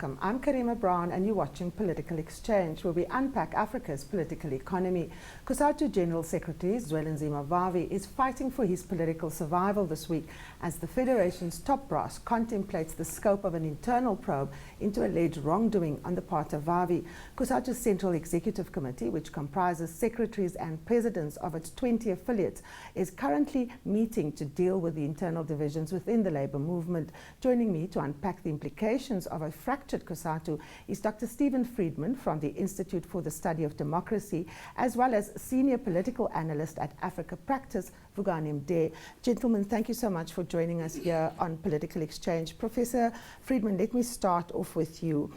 I'm Karima Brown and you're watching Political Exchange, where we unpack Africa's political economy. Cosatu General Secretary Zwelinzima Vavi is fighting for his political survival this week as the Federation's top brass contemplates the scope of an internal probe into alleged wrongdoing on the part of Vavi. Cosatu's Central Executive Committee, which comprises secretaries and presidents of its 20 affiliates, is currently meeting to deal with the internal divisions within the labour movement. Joining me to unpack the implications of a fractured Cosatu is Dr. Stephen Friedman from the Institute for the Study of Democracy, as well as senior political analyst at Africa Practice, Vugani Mde. Gentlemen, thank you so much for joining us here on Political Exchange. Professor Friedman, let me start off with you.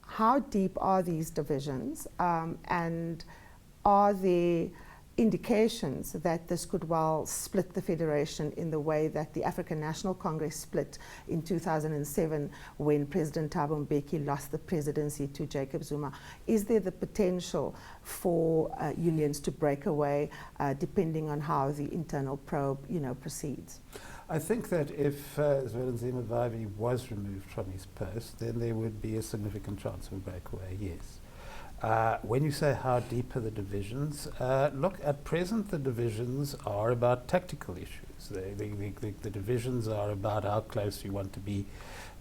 How deep are these divisions, and are there indications that this could well split the Federation in the way that the African National Congress split in 2007 when President Thabo Mbeki lost the presidency to Jacob Zuma? Is there the potential for unions to break away depending on how the internal probe, proceeds? I think that if Zwelinzima Vavi was removed from his post, then there would be a significant chance of a breakaway, yes. When you say how deep are the divisions, look, at present the divisions are about tactical issues. The divisions are about how close you want to be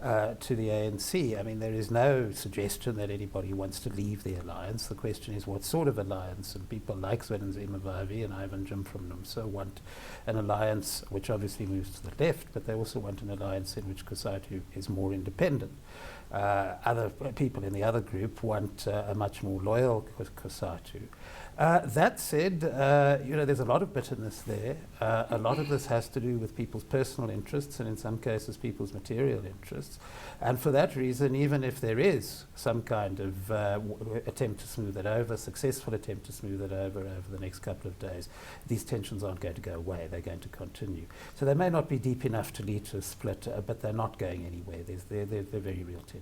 to the ANC. I mean, there is no suggestion that anybody wants to leave the alliance. The question is what sort of alliance, and people like Zwelinzima Vavi and Ivan Jim from NUMSA want an alliance which obviously moves to the left, but they also want an alliance in which Cosatu is more independent. Other people in the other group want a much more loyal Cosatu. That said, there's a lot of bitterness there. A lot of this has to do with people's personal interests and in some cases people's material interests. And for that reason, even if there is some kind of attempt to smooth it over, successful attempt to smooth it over the next couple of days, these tensions aren't going to go away. They're going to continue. So they may not be deep enough to lead to a split, but they're not going anywhere. They're very real tensions.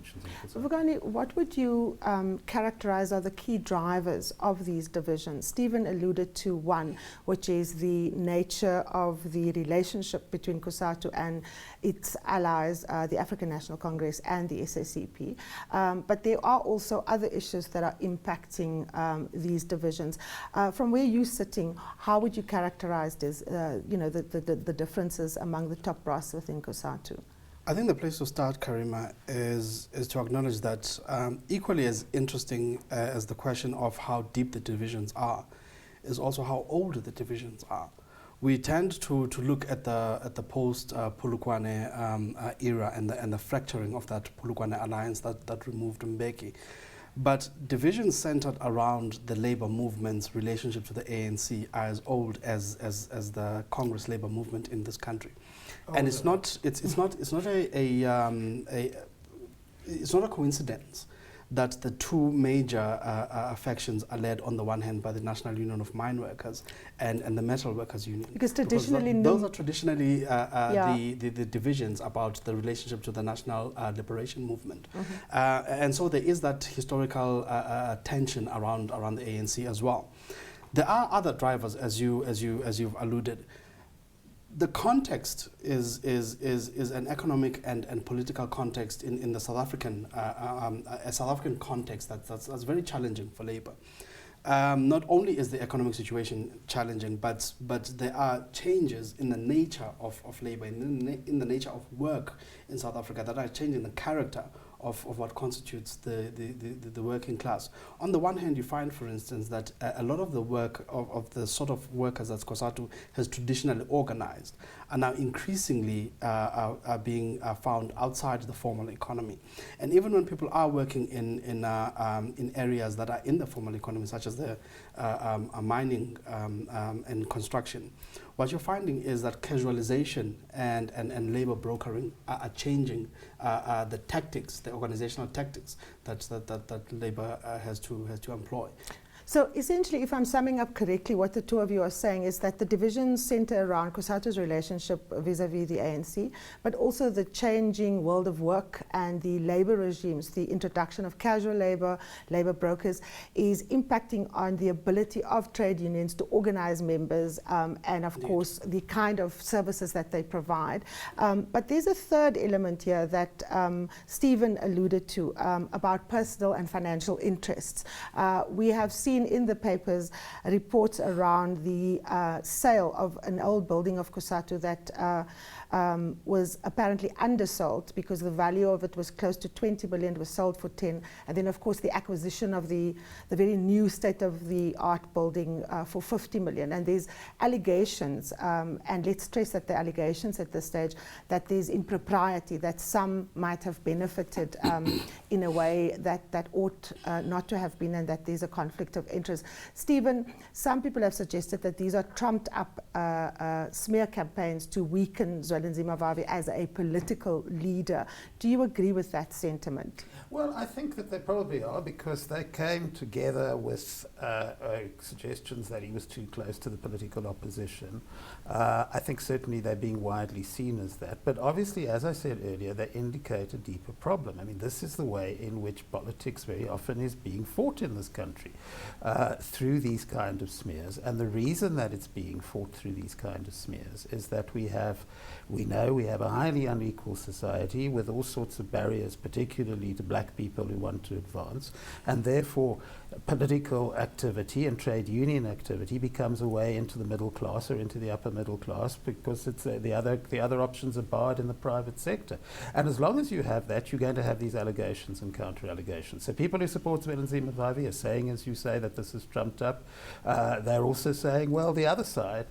Vugani, what would you characterize are the key drivers of these divisions? Stephen alluded to one, which is the nature of the relationship between Cosatu and its allies, the African National Congress and the SACP. But there are also other issues that are impacting these divisions. From where you're sitting, how would you characterize this, the differences among the top brass within Cosatu? I think the place to start, Karima, is to acknowledge that equally as interesting as the question of how deep the divisions are, is also how old the divisions are. We tend to look at the post Polokwane era and the fracturing of that Polokwane alliance that removed Mbeki. But divisions centered around the labor movement's relationship to the ANC are as old as the Congress labor movement in this country. And it's not a coincidence that the two major factions are led on the one hand by the National Union of Mine Workers and the Metal Workers Union. Because traditionally, those are traditionally the divisions about the relationship to the National Liberation Movement. And so there is that historical tension around the ANC as well. There are other drivers, as you've alluded. The context is an economic and political context in the South African a South African context that's very challenging for Labour. Not only is the economic situation challenging, but there are changes in the nature of Labour, in the nature of work in South Africa that are changing the character of what constitutes the working class. On the one hand, you find, for instance, that a lot of the work of the sort of workers that Cosatu has traditionally organized are now increasingly are being found outside the formal economy. And even when people are working in areas that are in the formal economy, such as the mining and construction, what you're finding is that casualization and labor brokering are changing the tactics, the organizational tactics that labor has to employ. So essentially, if I'm summing up correctly, what the two of you are saying is that the divisions center around Cosatu's relationship vis-a-vis the ANC, but also the changing world of work and the labor regimes, the introduction of casual labor, labor brokers, is impacting on the ability of trade unions to organize members and of course the kind of services that they provide. But there's a third element here that Stephen alluded to about personal and financial interests. We have seen in the papers reports around the sale of an old building of Cosatu that was apparently undersold because the value of it was close to 20 billion, it was sold for 10, and then of course the acquisition of the very new state-of-the-art building for 50 million. And there's allegations, and let's stress that the allegations at this stage, that there's impropriety, that some might have benefited in a way that ought not to have been, and that there's a conflict of interest. Stephen, some people have suggested that these are trumped up smear campaigns to weaken Zwelinzima Vavi as a political leader. Do you agree with that sentiment? Well, I think that they probably are, because they came together with suggestions that he was too close to the political opposition. I think certainly they're being widely seen as that. But obviously, as I said earlier, they indicate a deeper problem. I mean, this is the way in which politics very often is being fought in this country, through these kind of smears. And the reason that it's being fought through these kind of smears is that we know we have a highly unequal society with all sorts of barriers, particularly to black people who want to advance, and therefore political activity and trade union activity becomes a way into the middle class or into the upper middle class, because it's the other options are barred in the private sector. And as long as you have that, you're going to have these allegations and counter allegations. So people who support Zwelinzima Vavi are saying, as you say, that this is trumped up. They're also saying, well, the other side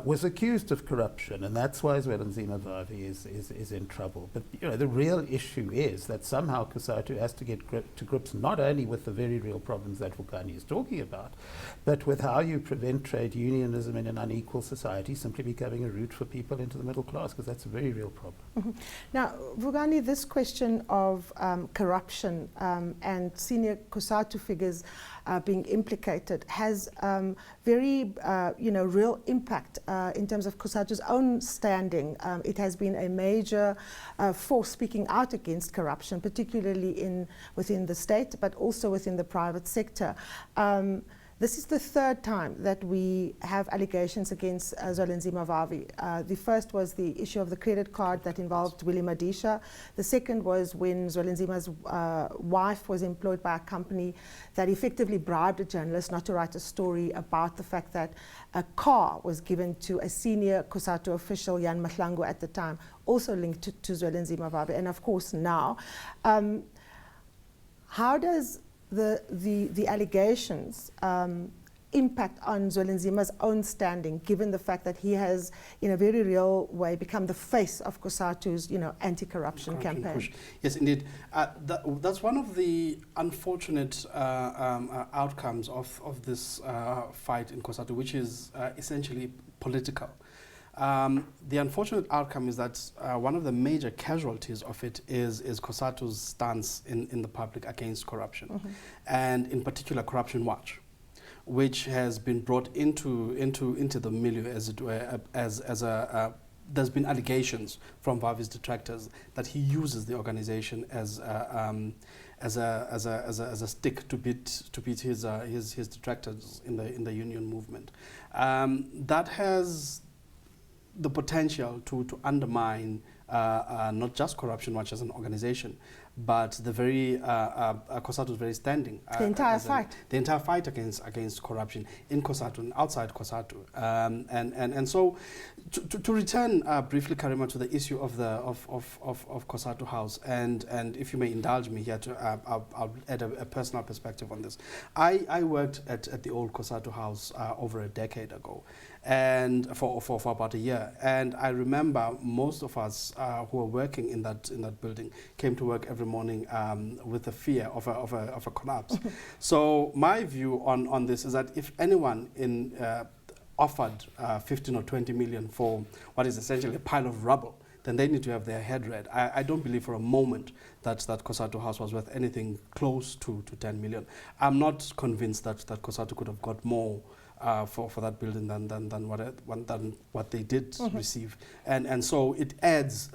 was accused of corruption, and that's why Zwelinzima Vavi is in trouble. But you know, the real issue is that somehow Cosatu has to get to grips not only with the very real problems that Vukani is talking about, but with how you prevent trade unionism in an unequal society simply becoming a route for people into the middle class, because that's a very real problem. Mm-hmm. Now, Vukani, this question of corruption and senior Cosatu figures being implicated has very real impact in terms of Cosatu's own standing. It has been a major force speaking out against corruption, particularly within the state, but also within the private sector. This is the third time that we have allegations against Zwelinzima Vavi. The first was the issue of the credit card that involved Willie Madisha. The second was when Zwelinzima's wife was employed by a company that effectively bribed a journalist not to write a story about the fact that a car was given to a senior Cosatu official, Jan Mahlangu at the time, also linked to Zwelinzima Vavi. And of course now, how does the allegations impact on Zwelinzima's own standing, given the fact that he has, in a very real way, become the face of Cosatu's, anti-corruption campaign? Push. Yes, indeed. That's one of the unfortunate outcomes of this fight in Cosatu, which is essentially political. The unfortunate outcome is that one of the major casualties of it is Cosatu's stance in the public against corruption, and in particular Corruption Watch, which has been brought into the milieu, as it were, there's been allegations from Vavi's detractors that he uses the organization as a stick to beat his detractors in the union movement. That has the potential to undermine not just Corruption Watch as an organization, but the very Cosatu's very standing. The entire fight. The entire fight against corruption in Cosatu and outside Cosatu. And so, to return briefly, Karima, to the issue of Cosatu House, and if you may indulge me here, I'll add a personal perspective on this. I worked at the old Cosatu House over a decade ago, and for about a year. And I remember most of us who were working in that building came to work every morning with the fear of a collapse. So my view on this is that if anyone offered 15 or 20 million for what is essentially a pile of rubble then they need to have their head read. I don't believe for a moment that Cosatu House was worth anything close to 10 million. I'm not convinced that Cosatu could have got more for that building than what they did receive, and so it adds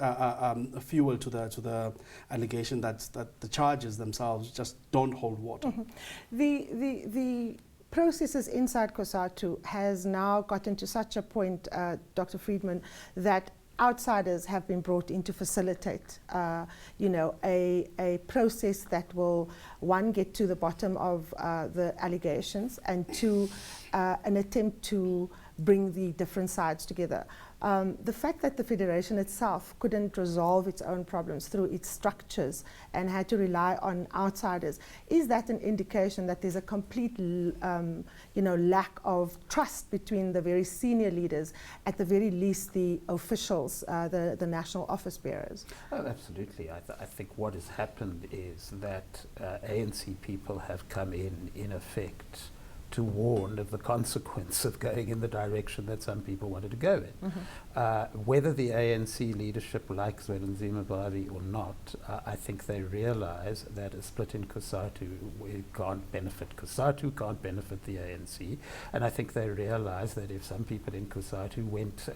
fuel to the allegation that the charges themselves just don't hold water. The processes inside Cosatu has now gotten to such a point, Dr. Friedman, that outsiders have been brought in to facilitate, a process that will, one, get to the bottom of the allegations, and two, an attempt to bring the different sides together. The fact that the Federation itself couldn't resolve its own problems through its structures and had to rely on outsiders, is that an indication that there's a complete lack of trust between the very senior leaders, at the very least the officials, the national office bearers? Oh, absolutely. I think what has happened is that ANC people have come in effect, to warn of the consequence of going in the direction that some people wanted to go in. Whether the ANC leadership likes Zwelinzima Vavi or not, I think they realize that a split in Cosatu can't benefit Cosatu, can't benefit the ANC, and I think they realize that if some people in Cosatu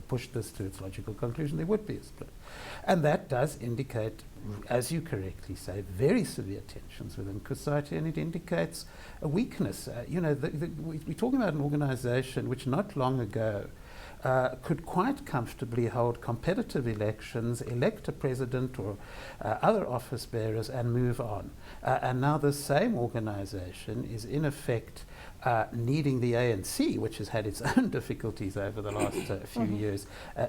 pushed this to its logical conclusion, there would be a split. And that does indicate, as you correctly say, very severe tensions within Cosatu, and it indicates a weakness. We're talking about an organization which not long ago could quite comfortably hold competitive elections, elect a president or other office bearers, and move on. And now the same organization is in effect needing the ANC, which has had its own difficulties over the last few years,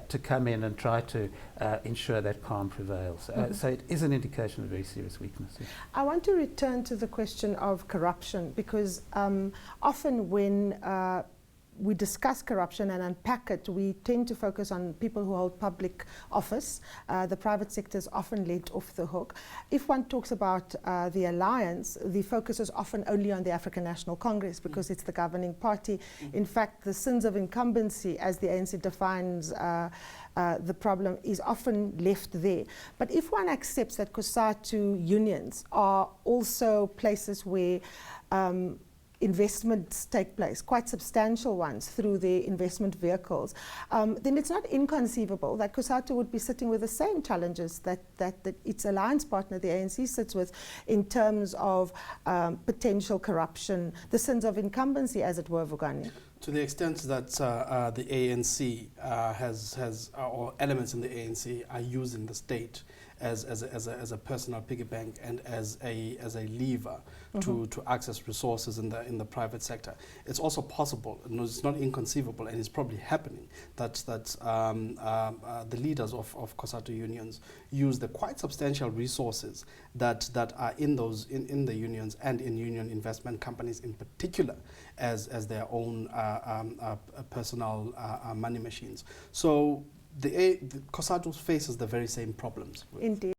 to come in and try to ensure that calm prevails. So it is an indication of very serious weakness. Yeah. I want to return to the question of corruption, because often when we discuss corruption and unpack it, we tend to focus on people who hold public office. The private sector is often let off the hook. If one talks about the alliance, the focus is often only on the African National Congress, because it's the governing party. In fact, the sins of incumbency, as the ANC defines the problem, is often left there. But if one accepts that Cosatu unions are also places where investments take place, quite substantial ones, through their investment vehicles, then it's not inconceivable that Cosatu would be sitting with the same challenges that its alliance partner, the ANC, sits with, in terms of potential corruption, the sins of incumbency, as it were, Vugani. To the extent that the ANC or elements in the ANC are using the state as a personal piggy bank and as a lever to access resources in the private sector, it's also possible, it's not inconceivable, and it's probably happening, that the leaders of Cosatu unions use the quite substantial resources that are in the unions and in union investment companies in particular as their own personal money machines. So the Cosatu faces the very same problems. Indeed.